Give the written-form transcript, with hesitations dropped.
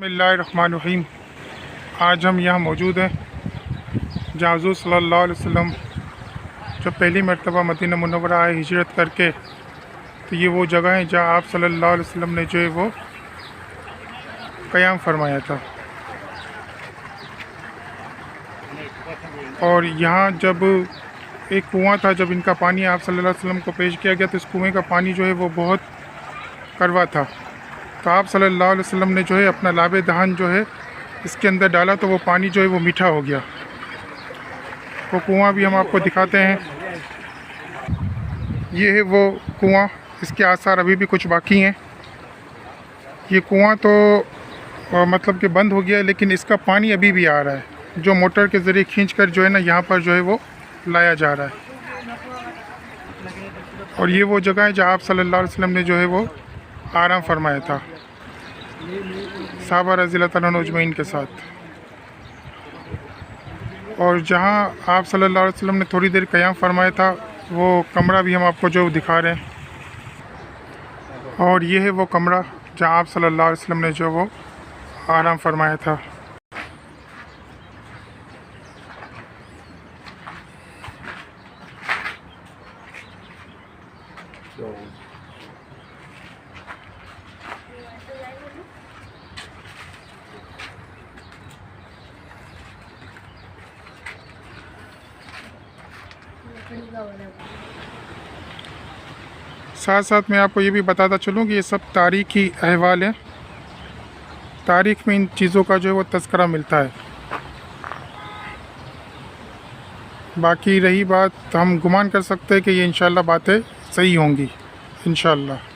बिस्मिल्लाहिर्रहमानिर्रहीम। आज हम यहाँ मौजूद हैं जहाँ हुज़ूर सल्लल्लाहु अलैहि वसल्लम जब पहली मरतबा मदीना मुनव्वरा आए हिजरत करके, तो ये वो जगह है जहाँ आप सल्लल्लाहु अलैहि वसल्लम ने जो है वो क़याम फरमाया था। और यहाँ जब एक कुआं था, जब इनका पानी आप सल्लल्लाहु अलैहि वसल्लम को पेश किया गया तो इस कुएँ का पानी जो है वो बहुत कड़वा था। तो आप सल्लल्लाहु अलैहि वसल्लम ने जो है अपना लाबे दहन जो है इसके अंदर डाला तो वो पानी जो है वो मीठा हो गया। वो कुआं भी हम आपको दिखाते हैं। ये है वो कुआं, इसके आसार अभी भी कुछ बाकी हैं। ये कुआं तो मतलब कि बंद हो गया है, लेकिन इसका पानी अभी भी आ रहा है, जो मोटर के ज़रिए खींचकर जो है ना यहाँ पर जो है वो लाया जा रहा है। और ये वो जगह है जहाँ आप सल्लल्लाहु अलैहि वसल्लम ने जो है वो आराम फरमाया था सहाबा रज़ियल्लाहु तआला अन्हुम अजमईन के साथ। और जहाँ आप सल्लल्लाहु अलैहि वसल्लम ने थोड़ी देर क़याम फरमाया था, वो कमरा भी हम आपको जो दिखा रहे हैं। और ये है वो कमरा जहाँ आप सल्लल्लाहु अलैहि वसल्लम ने जो वो आराम फरमाया था। साथ साथ मैं आपको ये भी बताता चलूँ कि ये सब तारीख़ी अहवाल हैं। तारीख़ में इन चीज़ों का जो है वो तज़किरा मिलता है। बाकी रही बात, हम गुमान कर सकते हैं कि ये इंशाअल्लाह बातें सही होंगी इंशाअल्लाह।